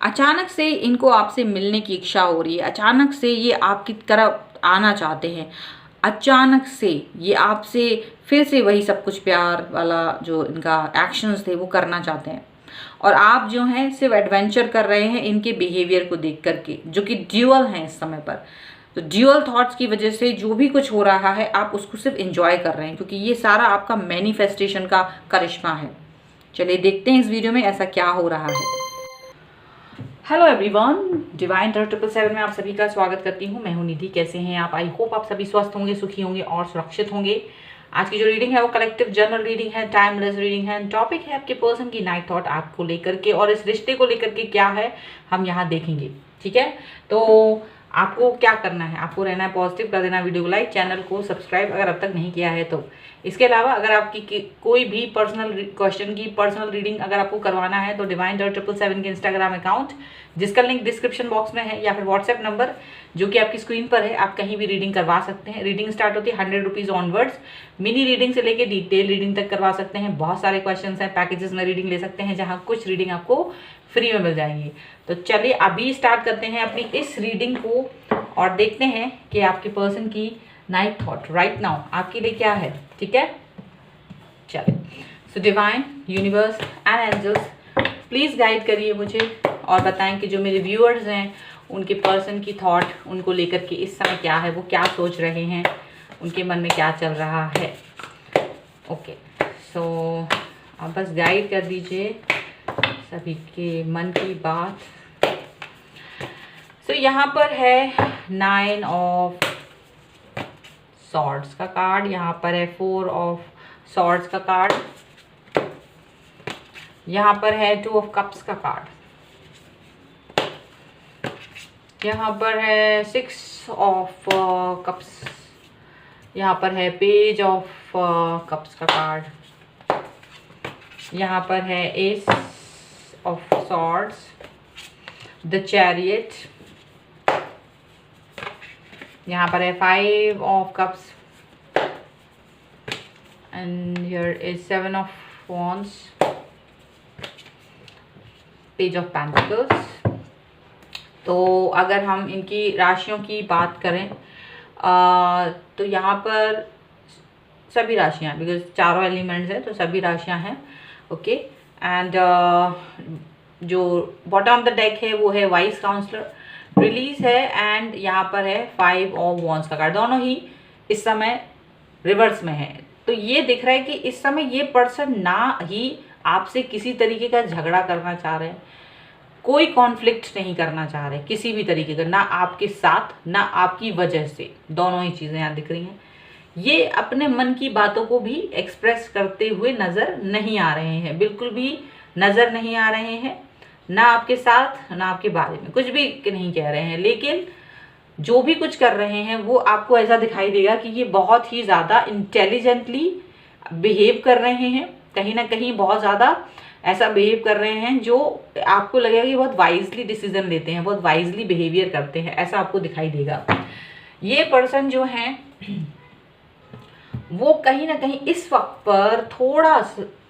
अचानक से इनको आपसे मिलने की इच्छा हो रही है, अचानक से ये आपकी तरफ आना चाहते हैं, अचानक से ये आपसे फिर से वही सब कुछ प्यार वाला जो इनका एक्शंस थे वो करना चाहते हैं। और आप जो हैं सिर्फ एडवेंचर कर रहे हैं इनके बिहेवियर को देख करके, जो कि ड्यूअल हैं इस समय पर। तो ड्यूअल थॉट्स की वजह से जो भी कुछ हो रहा है आप उसको सिर्फ एंजॉय कर रहे हैं, क्योंकि ये सारा आपका मैनिफेस्टेशन का करिश्मा है। चलिए देखते हैं इस वीडियो में ऐसा क्या हो रहा है। हेलो एवरीवन, डिवाइन टर्ट 777 में आप सभी का स्वागत करती हूँ। मैं हूँ निधि। कैसे हैं आप? आई होप आप सभी स्वस्थ होंगे, सुखी होंगे और सुरक्षित होंगे। आज की जो रीडिंग है वो कलेक्टिव जनरल रीडिंग है, टाइमलेस रीडिंग है। टॉपिक है आपके पर्सन की नाइट थॉट आपको लेकर के, और इस रिश्ते को लेकर के क्या है हम यहाँ देखेंगे। ठीक है, तो आपको क्या करना है, आपको रहना है पॉजिटिव, कर देना वीडियो को लाइक, चैनल को सब्सक्राइब अगर अब तक नहीं किया है तो। इसके अलावा अगर आपकी कोई भी पर्सनल क्वेश्चन की पर्सनल रीडिंग अगर आपको करवाना है तो डिवाइन डॉट 777 के इंस्टाग्राम अकाउंट, जिसका लिंक डिस्क्रिप्शन बॉक्स में है, या फिर व्हाट्सएप नंबर जो कि आपकी स्क्रीन पर है, आप कहीं भी रीडिंग करवा सकते हैं। रीडिंग स्टार्ट होती है 100 रुपीज़ ऑनवर्ड्स। मिनी रीडिंग से लेके डिटेल रीडिंग तक करवा सकते हैं। बहुत सारे क्वेश्चन हैं, पैकेजेस में रीडिंग ले सकते हैं जहाँ कुछ रीडिंग आपको फ्री में मिल जाएंगी। तो चलिए अभी स्टार्ट करते हैं अपनी इस रीडिंग को और देखते हैं कि आपके पर्सन की नाइट थॉट राइट नाउ आपके लिए क्या है। ठीक है, चलिए। So divine, universe and angels, please guide करिए मुझे और बताएं कि जो मेरे व्यूअर्स हैं उनके पर्सन की थॉट उनको लेकर के इस समय क्या है, वो क्या सोच रहे हैं, उनके मन में क्या चल रहा है। ओके, सो आप बस गाइड कर दीजिए सभी के मन की बात। सो यहाँ पर है 9 ऑफ सॉर्ड्स का कार्ड, यहाँ पर है 4 ऑफ सॉर्ड्स का कार्ड, यहाँ पर है 2 ऑफ कप्स का कार्ड, यहाँ पर है 6 ऑफ कप्स, यहाँ पर है पेज ऑफ कप्स का कार्ड, यहाँ पर है S of swords, the chariot, यहाँ पर है 5 of cups, and here is 7 of wands, page of pentacles. तो अगर हम इनकी राशियों की बात करें तो यहाँ पर सभी राशियाँ, बिकॉज चारों एलिमेंट्स हैं तो सभी राशियाँ हैं। ओके, एंड जो बॉटम ऑफ द डेक है वो है वाइस काउंसलर, रिलीज है, एंड यहाँ पर है 5 ऑफ वॉन्ड्स का कार्ड। दोनों ही इस समय रिवर्स में है। तो ये दिख रहा है कि इस समय ये पर्सन ना ही आपसे किसी तरीके का झगड़ा करना चाह रहे हैं, कोई कॉन्फ्लिक्ट नहीं करना चाह रहे किसी भी तरीके का, ना आपके साथ ना आपकी वजह से। दोनों ही चीज़ें यहाँ दिख रही हैं। ये अपने मन की बातों को भी एक्सप्रेस करते हुए नज़र नहीं आ रहे हैं, बिल्कुल भी नज़र नहीं आ रहे हैं, ना आपके साथ ना आपके बारे में कुछ भी नहीं कह रहे हैं। लेकिन जो भी कुछ कर रहे हैं वो आपको ऐसा दिखाई देगा कि ये बहुत ही ज़्यादा इंटेलिजेंटली बिहेव कर रहे हैं, कहीं ना कहीं बहुत ज़्यादा ऐसा बिहेव कर रहे हैं जो आपको लगेगा कि बहुत वाइजली डिसीजन लेते हैं, बहुत वाइजली बिहेवियर करते हैं, ऐसा आपको दिखाई देगा। ये पर्सन जो हैं वो कहीं ना कहीं इस वक्त पर थोड़ा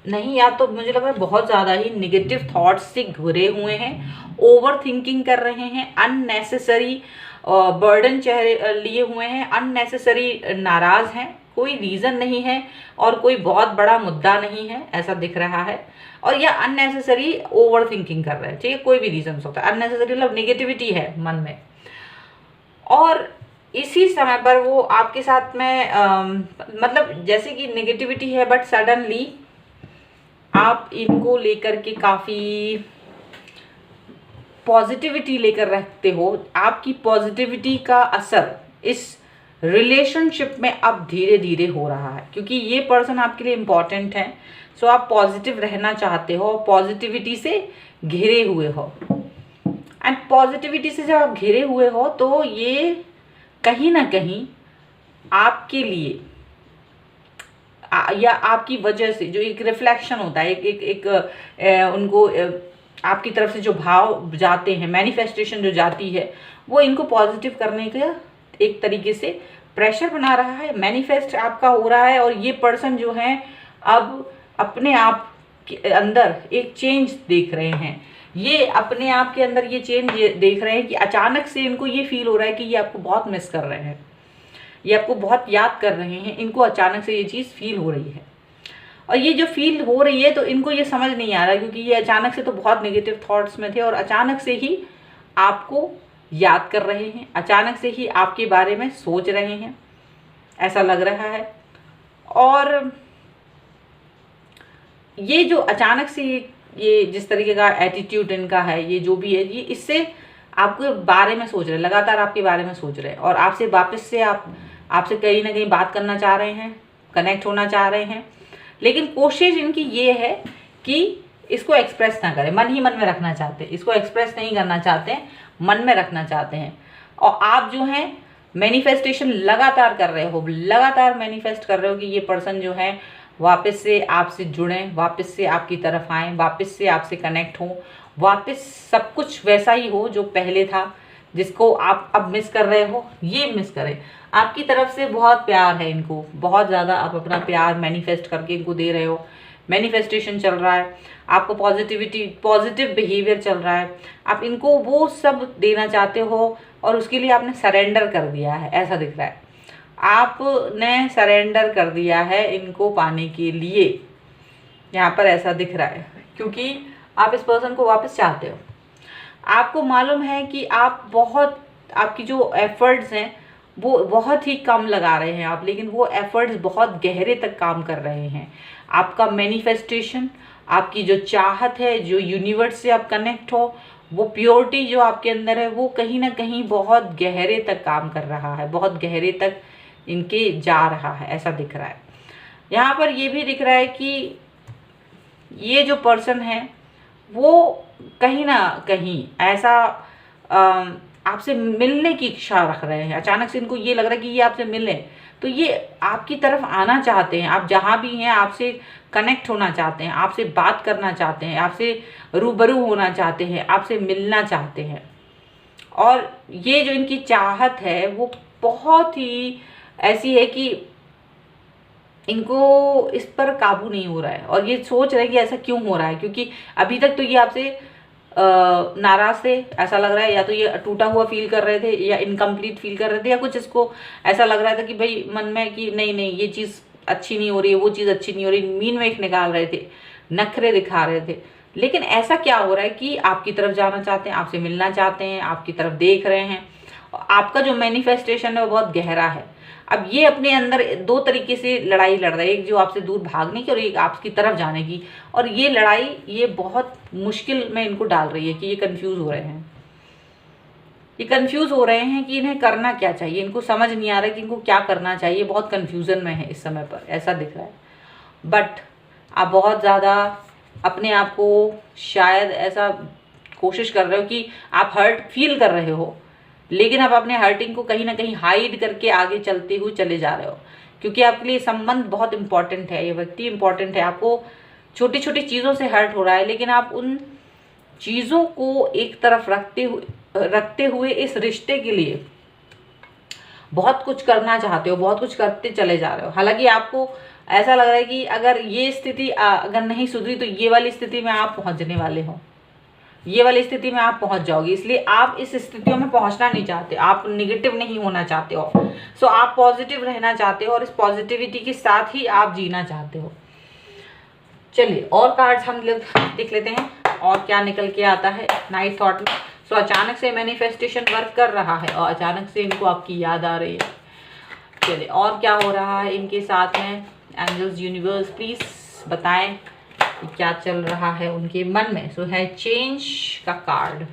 नहीं, या तो मुझे लग रहा है बहुत ज़्यादा ही निगेटिव थॉट्स से घिरे हुए हैं, ओवर थिंकिंग कर रहे हैं, अननेसेसरी बर्डन चेहरे लिए हुए हैं, अननेसेसरी नाराज़ हैं, कोई रीज़न नहीं है और कोई बहुत बड़ा मुद्दा नहीं है ऐसा दिख रहा है। और यह अननेसेसरी ओवर थिंकिंग कर रहे हैं। ठीक है, कोई भी रीज़न हो सकता है, अननेसेसरी मतलब नेगेटिविटी है मन में। और इसी समय पर वो आपके साथ में मतलब जैसे कि नेगेटिविटी है, बट सडनली आप इनको लेकर के काफ़ी पॉजिटिविटी लेकर रखते हो। आपकी पॉजिटिविटी का असर इस रिलेशनशिप में अब धीरे धीरे हो रहा है, क्योंकि ये पर्सन आपके लिए इम्पॉर्टेंट है। सो आप पॉजिटिव रहना चाहते हो, पॉजिटिविटी से घिरे हुए हो, एंड पॉजिटिविटी से जब आप घिरे हुए हो तो ये कहीं ना कहीं आपके लिए या आपकी वजह से जो एक रिफ्लेक्शन होता है, एक उनको आपकी तरफ से जो भाव जाते हैं, मैनिफेस्टेशन जो जाती है, वो इनको पॉजिटिव करने का एक तरीके से प्रेशर बना रहा है, मैनिफेस्ट आपका हो रहा है। और ये पर्सन जो है अब अपने आप के अंदर एक चेंज देख रहे हैं, ये अपने आप के अंदर ये चेंज देख रहे हैं कि अचानक से इनको ये फील हो रहा है कि ये आपको बहुत मिस कर रहे हैं, ये आपको बहुत याद कर रहे हैं, इनको अचानक से ये चीज़ फील हो रही है। और ये जो फील हो रही है तो इनको ये समझ नहीं आ रहा, क्योंकि ये अचानक से तो बहुत नेगेटिव थॉट्स में थे और अचानक से ही आपको याद कर रहे हैं, अचानक से ही आपके बारे में सोच रहे हैं, ऐसा लग रहा है। और ये जो अचानक से ये जिस तरीके का एटीट्यूड इनका है, ये जो भी है, ये इससे आपके बारे में सोच रहे हैं, लगातार आपके बारे में सोच रहे हैं और आपसे वापस से आपसे कहीं ना कहीं बात करना चाह रहे हैं, कनेक्ट होना चाह रहे हैं। लेकिन कोशिश इनकी ये है कि इसको एक्सप्रेस ना करें, मन ही मन में रखना चाहते हैं, इसको एक्सप्रेस नहीं करना चाहते हैं, मन में रखना चाहते हैं। और आप जो हैं मैनिफेस्टेशन लगातार कर रहे हो, लगातार मैनिफेस्ट कर रहे हो कि ये पर्सन जो है वापस से आपसे जुड़ें, वापस से आपकी तरफ आएँ, वापस से आपसे कनेक्ट हों, वापस सब कुछ वैसा ही हो जो पहले था, जिसको आप अब मिस कर रहे हो ये मिस करें। आपकी तरफ से बहुत प्यार है इनको, बहुत ज़्यादा आप अपना प्यार मैनिफेस्ट करके इनको दे रहे हो, मैनिफेस्टेशन चल रहा है, आपको पॉजिटिव बिहेवियर चल रहा है, आप इनको वो सब देना चाहते हो और उसके लिए आपने सरेंडर कर दिया है, ऐसा दिख रहा है। आपने सरेंडर कर दिया है इनको पाने के लिए, यहाँ पर ऐसा दिख रहा है, क्योंकि आप इस पर्सन को वापस चाहते हो। आपको मालूम है कि आपकी जो एफर्ट्स हैं वो बहुत ही कम लगा रहे हैं आप, लेकिन वो एफर्ट्स बहुत गहरे तक काम कर रहे हैं। आपका मैनिफेस्टेशन, आपकी जो चाहत है, जो यूनिवर्स से आप कनेक्ट हो, वो प्योरिटी जो आपके अंदर है, वो कहीं ना कहीं बहुत गहरे तक काम कर रहा है, बहुत गहरे तक इनके जा रहा है, ऐसा दिख रहा है। यहाँ पर ये भी दिख रहा है कि ये जो पर्सन है वो कहीं ना कहीं ऐसा आपसे मिलने की इच्छा रख रहे हैं। अचानक से इनको ये लग रहा है कि ये आपसे मिले, तो ये आपकी तरफ आना चाहते हैं, आप जहाँ भी हैं आपसे कनेक्ट होना चाहते हैं, आपसे बात करना चाहते हैं, आपसे रूबरू होना चाहते हैं, आपसे मिलना चाहते हैं। और ये जो इनकी चाहत है वो बहुत ही ऐसी है कि इनको इस पर काबू नहीं हो रहा है और ये सोच रहे हैं कि ऐसा क्यों हो रहा है, क्योंकि अभी तक तो ये आपसे नाराज़ थे, ऐसा लग रहा है, या तो ये टूटा हुआ फील कर रहे थे या इनकम्प्लीट फील कर रहे थे, या कुछ इसको ऐसा लग रहा था कि भाई मन में कि नहीं नहीं ये चीज़ अच्छी नहीं हो रही है, वो चीज़ अच्छी नहीं हो रही, मीन में एक निकाल रहे थे, नखरे दिखा रहे थे। लेकिन ऐसा क्या हो रहा है कि आपकी तरफ जाना चाहते हैं, आपसे मिलना चाहते हैं, आपकी तरफ देख रहे हैं और आपका जो मैनिफेस्टेशन है वो बहुत गहरा है। अब ये अपने अंदर दो तरीके से लड़ाई लड़ रहा है, एक जो आपसे दूर भागने की और एक आपकी तरफ जाने की। और ये लड़ाई ये बहुत मुश्किल में इनको डाल रही है कि ये कंफ्यूज हो रहे हैं, ये कंफ्यूज हो रहे हैं कि इन्हें करना क्या चाहिए, इनको समझ नहीं आ रहा है कि इनको क्या करना चाहिए, बहुत कंफ्यूजन में है इस समय पर, ऐसा दिख रहा है। बट आप बहुत ज़्यादा अपने आप को शायद ऐसा कोशिश कर रहे हो कि आप हर्ट फील कर रहे हो, लेकिन आप अपने हर्टिंग को कहीं ना कहीं हाइड करके आगे चलते हुए चले जा रहे हो, क्योंकि आपके लिए संबंध बहुत इंपॉर्टेंट है, ये व्यक्ति इंपॉर्टेंट है। आपको छोटी छोटी चीज़ों से हर्ट हो रहा है, लेकिन आप उन चीज़ों को एक तरफ रखते हुए इस रिश्ते के लिए बहुत कुछ करना चाहते हो, बहुत कुछ करते चले जा रहे हो। हालांकि आपको ऐसा लग रहा है कि अगर ये स्थिति अगर नहीं सुधरी तो ये वाली स्थिति में आप पहुंचने वाले हो, ये वाली स्थिति में आप पहुंच जाओगे। इसलिए आप इस स्थितियों में पहुंचना नहीं चाहते, आप निगेटिव नहीं होना चाहते हो, सो आप पॉजिटिव रहना चाहते हो और इस पॉजिटिविटी के साथ ही आप जीना चाहते हो। चलिए और कार्ड्स हम देख लेते हैं और क्या निकल के आता है नाइट थॉट में। सो अचानक से मैनिफेस्टेशन वर्क कर रहा है और अचानक से इनको आपकी याद आ रही है। चलिए और क्या हो रहा है इनके साथ में, एंजल्स यूनिवर्स प्लीज बताएं कि क्या चल रहा है उनके मन में। सो है चेंज का कार्ड,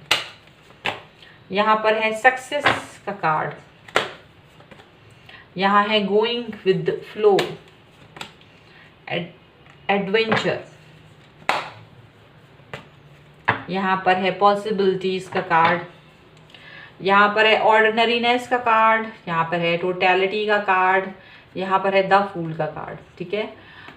यहाँ पर है सक्सेस का कार्ड, यहाँ है गोइंग विद फ्लो, एडवेंचर, यहाँ पर है पॉसिबिलिटीज का कार्ड, यहाँ पर है ऑर्डिनरीनेस का कार्ड, यहाँ पर है टोटलिटी का कार्ड, यहाँ पर है द फूल का कार्ड। ठीक है,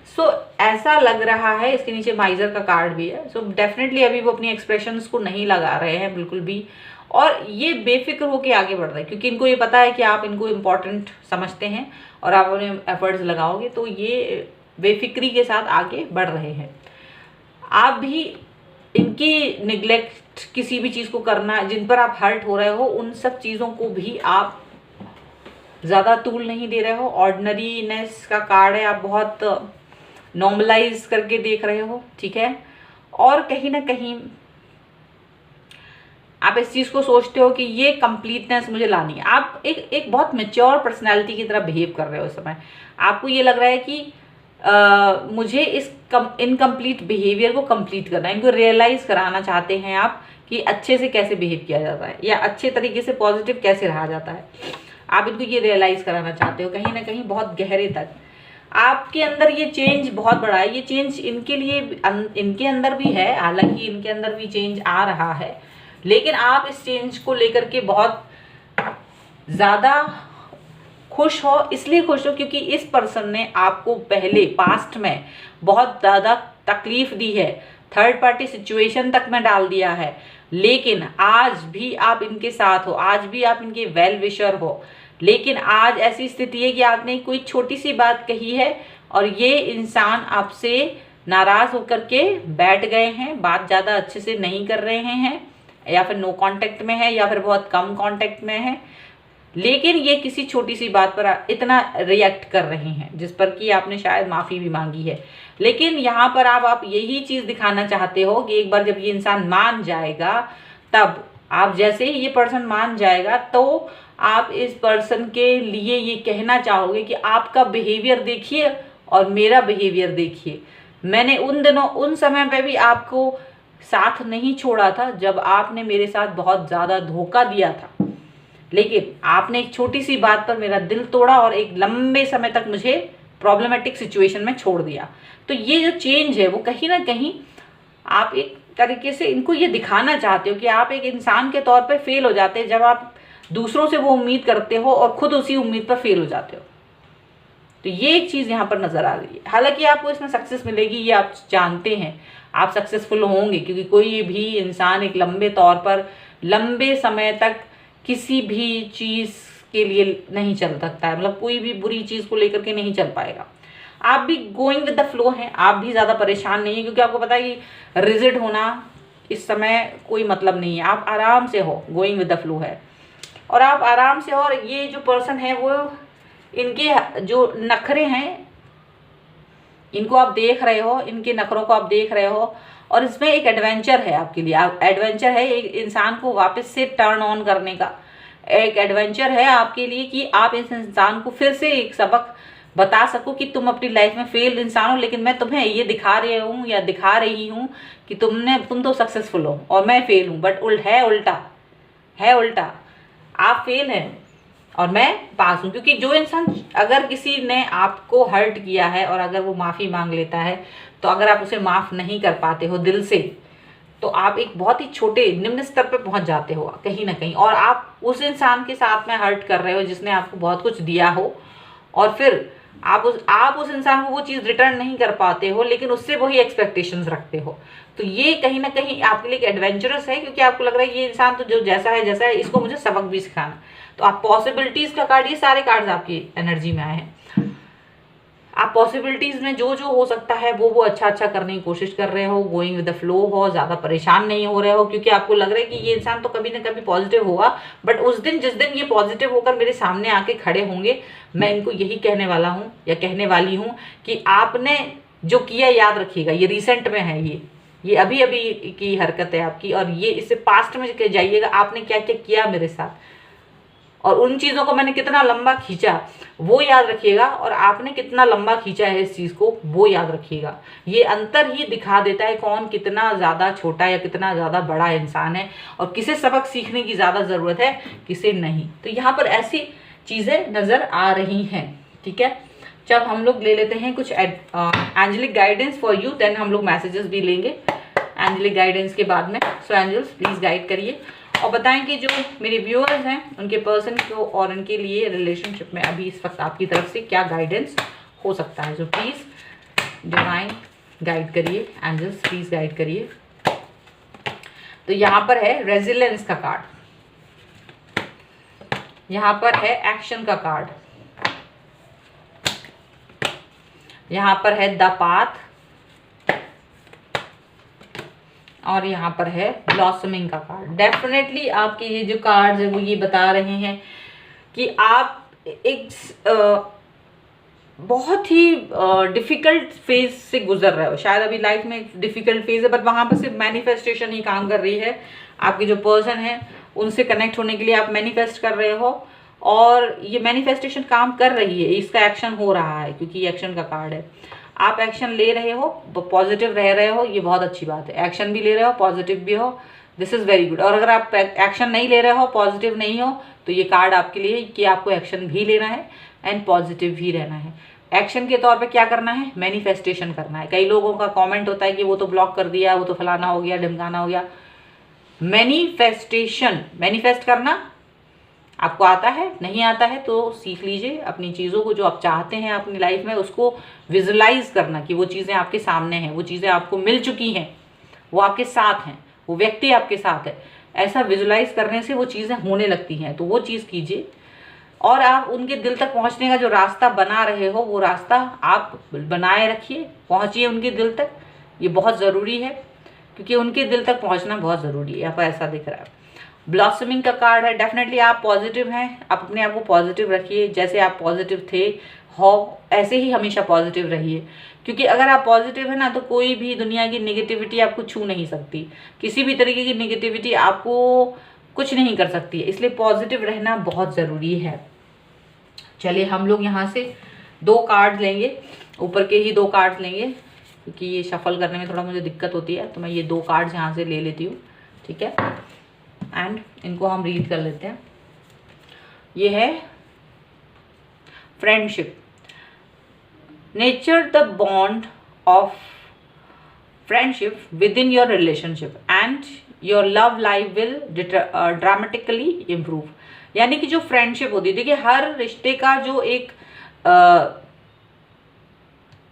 सो ऐसा लग रहा है, इसके नीचे माइजर का कार्ड भी है। सो डेफिनेटली अभी वो अपनी एक्सप्रेशंस को नहीं लगा रहे हैं बिल्कुल भी, और ये बेफिक्र होके आगे बढ़ रहे हैं, क्योंकि इनको ये पता है कि आप इनको इम्पोर्टेंट समझते हैं और आप उन्हें एफर्ट्स लगाओगे, तो ये बेफिक्री के साथ आगे बढ़ रहे हैं। आप भी इनकी निग्लेक्ट किसी भी चीज़ को करना, जिन पर आप हर्ट हो रहे हो, उन सब चीज़ों को भी आप ज़्यादा तूल नहीं दे रहे हो। ऑर्डिनरीनेस का कार्ड है, आप बहुत नॉर्मलाइज करके देख रहे हो, ठीक है। और कहीं ना कहीं आप इस चीज़ को सोचते हो कि ये कंप्लीटनेस मुझे लानी है। आप एक बहुत मेच्योर पर्सनैलिटी की तरह बिहेव कर रहे हो इस समय। आपको ये लग रहा है कि मुझे इस इनकम्प्लीट बिहेवियर को कंप्लीट करना है, इनको रियलाइज कराना चाहते हैं आप कि अच्छे से कैसे बिहेव किया जाता है या अच्छे तरीके से पॉजिटिव कैसे रहा जाता है। आप इनको ये रियलाइज कराना चाहते हो कहीं ना कहीं बहुत गहरे तक। आपके अंदर ये चेंज बहुत बड़ा है। ये चेंज इनके लिए इनके अंदर भी है, हालांकि इनके अंदर भी चेंज आ रहा है, लेकिन आप इस चेंज को लेकर के बहुत ज़्यादा खुश हो। इसलिए खुश हो क्योंकि इस पर्सन ने आपको पहले पास्ट में बहुत ज़्यादा तकलीफ दी है, थर्ड पार्टी सिचुएशन तक में डाल दिया है, लेकिन आज भी आप इनके साथ हो, आज भी आप इनके वेल विशर हो। लेकिन आज ऐसी स्थिति है कि आपने कोई छोटी सी बात कही है और ये इंसान आपसे नाराज़ होकर के बैठ गए हैं, बात ज़्यादा अच्छे से नहीं कर रहे हैं, या फिर नो कांटेक्ट में है, या फिर बहुत कम कांटेक्ट में है। लेकिन ये किसी छोटी सी बात पर इतना रिएक्ट कर रहे हैं जिस पर कि आपने शायद माफ़ी भी मांगी है। लेकिन यहाँ पर आप यही चीज़ दिखाना चाहते हो कि एक बार जब ये इंसान मान जाएगा, तब आप जैसे ही ये पर्सन मान जाएगा तो आप इस पर्सन के लिए ये कहना चाहोगे कि आपका बिहेवियर देखिए और मेरा बिहेवियर देखिए। मैंने उन दिनों उन समय पे भी आपको साथ नहीं छोड़ा था जब आपने मेरे साथ बहुत ज़्यादा धोखा दिया था, लेकिन आपने एक छोटी सी बात पर मेरा दिल तोड़ा और एक लंबे समय तक मुझे प्रॉब्लमेटिक सिचुएशन में छोड़ दिया। तो ये जो चेंज है वो कहीं ना कहीं आप एक तरीके से इनको ये दिखाना चाहते हो कि आप एक इंसान के तौर पे फेल हो जाते हैं जब आप दूसरों से वो उम्मीद करते हो और खुद उसी उम्मीद पर फेल हो जाते हो। तो ये एक चीज़ यहाँ पर नज़र आ रही है। हालांकि आपको इसमें सक्सेस मिलेगी, ये आप जानते हैं, आप सक्सेसफुल होंगे, क्योंकि कोई भी इंसान एक लंबे तौर पर लंबे समय तक किसी भी चीज़ के लिए नहीं चल सकता है, मतलब कोई भी बुरी चीज़ को लेकर के नहीं चल पाएगा। आप भी गोइंग विद द फ्लो हैं, आप भी ज़्यादा परेशान नहीं है, क्योंकि आपको पता है कि रिजिड होना इस समय कोई मतलब नहीं है। आप आराम से हो, गोइंग विद द फ्लो है और आप आराम से हो। और ये जो पर्सन है वो इनके जो नखरे हैं इनको आप देख रहे हो, इनके नखरों को आप देख रहे हो, और इसमें एक एडवेंचर है आपके लिए। आप एडवेंचर है एक इंसान को वापस से टर्न ऑन करने का, एक एडवेंचर है आपके लिए कि आप इस इंसान को फिर से एक सबक बता सको कि तुम अपनी लाइफ में फेल्ड इंसान हो, लेकिन मैं तुम्हें ये दिखा रही हूँ या दिखा रही हूँ कि तुम तो सक्सेसफुल हो और मैं फेल हूँ। बट है उल्टा, आप फेल हैं और मैं पास हूँ। क्योंकि जो इंसान, अगर किसी ने आपको हर्ट किया है और अगर वो माफ़ी मांग लेता है, तो अगर आप उसे माफ़ नहीं कर पाते हो दिल से, तो आप एक बहुत ही छोटे निम्न स्तर पे पहुंच जाते हो कहीं ना कहीं, और आप उस इंसान के साथ में हर्ट कर रहे हो जिसने आपको बहुत कुछ दिया हो, और फिर आप उस इंसान को वो चीज़ रिटर्न नहीं कर पाते हो, लेकिन उससे वही एक्सपेक्टेशंस रखते हो। तो ये कहीं ना कहीं आपके लिए एडवेंचरस है, क्योंकि आपको लग रहा है ये इंसान तो जो जैसा है इसको मुझे सबक भी सिखाना। तो आप पॉसिबिलिटीज़ का कार्ड, ये सारे कार्ड्स आपकी एनर्जी में आए हैं। आप पॉसिबिलिटीज़ में जो जो हो सकता है वो अच्छा करने की कोशिश कर रहे हो, गोइंग विद द फ्लो हो, ज़्यादा परेशान नहीं हो रहे हो, क्योंकि आपको लग रहा है कि ये इंसान तो कभी ना कभी पॉजिटिव होगा। बट उस दिन जिस दिन ये पॉजिटिव होकर मेरे सामने आके खड़े होंगे, मैं इनको यही कहने वाला हूँ या कहने वाली हूँ कि आपने जो किया याद रखिएगा। ये रिसेंट में है, ये अभी अभी की हरकत है आपकी, और ये इससे पास्ट में जाइएगा, आपने क्या क्या किया मेरे साथ और उन चीज़ों को मैंने कितना लंबा खींचा वो याद रखिएगा, और आपने कितना लंबा खींचा है इस चीज़ को वो याद रखिएगा। ये अंतर ही दिखा देता है कौन कितना ज़्यादा छोटा या कितना ज़्यादा बड़ा इंसान है, और किसे सबक सीखने की ज़्यादा ज़रूरत है, किसे नहीं। तो यहाँ पर ऐसी चीज़ें नज़र आ रही हैं, ठीक है। जब हम लोग ले लेते हैं कुछ angelic guidance for you, then हम लोग मैसेजेस भी लेंगे एंजेलिक गाइडेंस के बाद में। सो एंजल्स प्लीज़ गाइड करिए और बताएं कि जो मेरे व्यूअर्स हैं उनके पर्सन को और उनके लिए रिलेशनशिप में अभी इस वक्त आपकी तरफ से क्या गाइडेंस हो सकता है। सो प्लीज़ डिवाइन गाइड करिए, एंजल्स प्लीज़ गाइड करिए। तो यहाँ पर है रेजिलेंस का कार्ड, यहाँ पर है एक्शन का कार्ड, यहाँ पर है द पाथ, और यहाँ पर है ब्लॉसमिंग का कार्ड। डेफिनेटली आपके ये जो कार्ड्स है वो ये बता रहे हैं कि आप एक बहुत ही डिफ़िकल्ट फेज से गुजर रहे हो। शायद अभी लाइफ में एक डिफ़िकल्ट फेज है, बट वहाँ पर सिर्फ मैनिफेस्टेशन ही काम कर रही है। आपके जो पर्सन है उनसे कनेक्ट होने के लिए आप मैनिफेस्ट कर रहे हो, और ये मैनिफेस्टेशन काम कर रही है, इसका एक्शन हो रहा है क्योंकि ये एक्शन का कार्ड है। आप एक्शन ले रहे हो, पॉजिटिव रह रहे हो, ये बहुत अच्छी बात है। एक्शन भी ले रहे हो, पॉजिटिव भी हो, दिस इज़ वेरी गुड। और अगर आप एक्शन नहीं ले रहे हो, पॉजिटिव नहीं हो, तो ये कार्ड आपके लिए कि आपको एक्शन भी लेना है एंड पॉजिटिव भी रहना है। एक्शन के तौर पे क्या करना है? मैनिफेस्टेशन करना है। कई लोगों का कमेंट होता है कि वो तो ब्लॉक कर दिया, वो तो फलाना हो गया, ढिमकाना हो गया। मैनिफेस्टेशन, मैनिफेस्ट करना आपको आता है, नहीं आता है तो सीख लीजिए। अपनी चीज़ों को जो आप चाहते हैं अपनी लाइफ में, उसको विजुलाइज करना कि वो चीज़ें आपके सामने हैं, वो चीज़ें आपको मिल चुकी हैं, वो आपके साथ हैं, वो व्यक्ति आपके साथ है। ऐसा विजुलाइज करने से वो चीज़ें होने लगती हैं, तो वो चीज़ कीजिए। और आप उनके दिल तक पहुंचने का जो रास्ता बना रहे हो, वो रास्ता आप बनाए रखिए, पहुंचिए उनके दिल तक। ये बहुत ज़रूरी है क्योंकि उनके दिल तक पहुंचना बहुत ज़रूरी है। यहाँ पर ऐसा दिख रहा है। ब्लॉसमिंग का कार्ड है। डेफिनेटली आप पॉजिटिव हैं, आप अपने आप को पॉजिटिव रखिए। जैसे आप पॉजिटिव थे हो, ऐसे ही हमेशा पॉजिटिव रहिए, क्योंकि अगर आप पॉजिटिव है ना, तो कोई भी दुनिया की नेगेटिविटी आपको छू नहीं सकती। किसी भी तरीके की नेगेटिविटी आपको कुछ नहीं कर सकती है, इसलिए पॉजिटिव रहना बहुत ज़रूरी है। चलिए हम लोग यहाँ से 2 कार्ड लेंगे, ऊपर के ही 2 कार्ड लेंगे, क्योंकि ये शफल करने में थोड़ा मुझे दिक्कत होती है, तो मैं ये 2 कार्ड्स यहाँ से ले लेती हूँ, ठीक है। एंड इनको हम रीड कर लेते हैं। ये है friendship. Nature the bond of friendship with in your relationship and your love life will dramatically improve. यानी कि जो फ्रेंडशिप होती है, देखिए हर रिश्ते का जो एक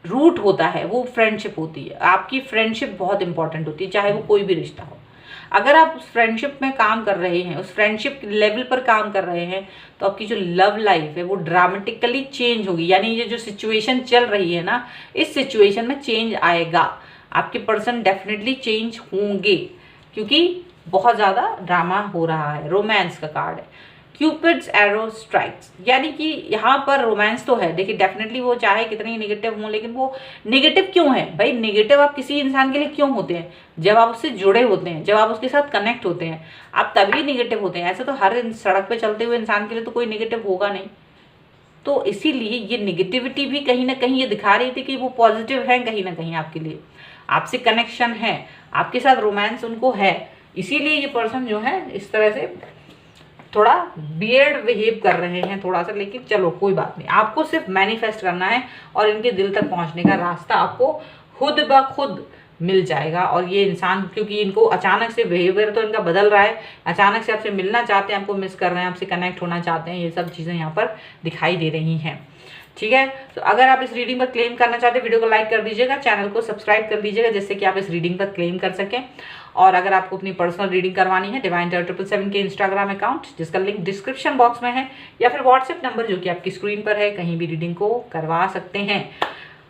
रूट होता है वो फ्रेंडशिप होती है। आपकी फ्रेंडशिप बहुत इंपॉर्टेंट होती है, चाहे वो कोई भी रिश्ता हो। अगर आप उस फ्रेंडशिप में काम कर रहे हैं, उस फ्रेंडशिप लेवल पर काम कर रहे हैं, तो आपकी जो लव लाइफ है वो ड्रामेटिकली चेंज होगी। यानी ये जो सिचुएशन चल रही है ना, इस सिचुएशन में चेंज आएगा। आपके पर्सन डेफिनेटली चेंज होंगे, क्योंकि बहुत ज़्यादा ड्रामा हो रहा है। रोमांस का कार्ड है, क्यूपिड्स एरो स्ट्राइक्स, यानी कि यहाँ पर रोमांस तो है। देखिए डेफिनेटली वो चाहे कितने ही नेगेटिव हों, लेकिन वो नेगेटिव क्यों है भाई? नेगेटिव आप किसी इंसान के लिए क्यों होते हैं? जब आप उससे जुड़े होते हैं, जब आप उसके साथ कनेक्ट होते हैं, आप तभी नेगेटिव होते हैं। ऐसे तो हर सड़क पे चलते हुए इंसान के लिए तो कोई नेगेटिव होगा नहीं। तो इसीलिए ये नेगेटिविटी भी कहीं ना कहीं ये दिखा रही थी कि वो पॉजिटिव है कहीं ना कहीं आपके लिए, आपसे कनेक्शन है, आपके साथ रोमांस उनको है। इसीलिए ये पर्सन जो है इस तरह से थोड़ा वियर्ड बिहेव कर रहे हैं थोड़ा सा, लेकिन चलो कोई बात नहीं। आपको सिर्फ मैनिफेस्ट करना है और इनके दिल तक पहुंचने का रास्ता आपको खुद ब खुद मिल जाएगा। और ये इंसान, क्योंकि इनको अचानक से बिहेवियर तो इनका बदल रहा है, अचानक से आपसे मिलना चाहते हैं, आपको मिस कर रहे हैं, आपसे कनेक्ट होना चाहते हैं, ये सब चीज़ें यहाँ पर दिखाई दे रही हैं, ठीक है। तो अगर आप इस रीडिंग पर क्लेम करना चाहते हैं, वीडियो को लाइक कर दीजिएगा, चैनल को सब्सक्राइब कर दीजिएगा, जिससे कि आप इस रीडिंग पर क्लेम कर सकें। और अगर आपको अपनी पर्सनल रीडिंग करवानी है, डिवाइन टैरो 777 के इंस्टाग्राम अकाउंट, जिसका लिंक डिस्क्रिप्शन बॉक्स में है, या फिर व्हाट्सएप नंबर जो कि आपकी स्क्रीन पर है, कहीं भी रीडिंग को करवा सकते हैं।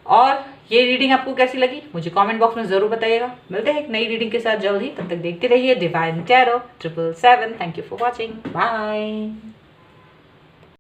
और ये रीडिंग आपको कैसी लगी मुझे कमेंट बॉक्स में ज़रूर बताइएगा। मिलते हैं एक नई रीडिंग के साथ जल्द ही, तब तक देखते रहिए divine tarot 777। Thank you for watching, bye.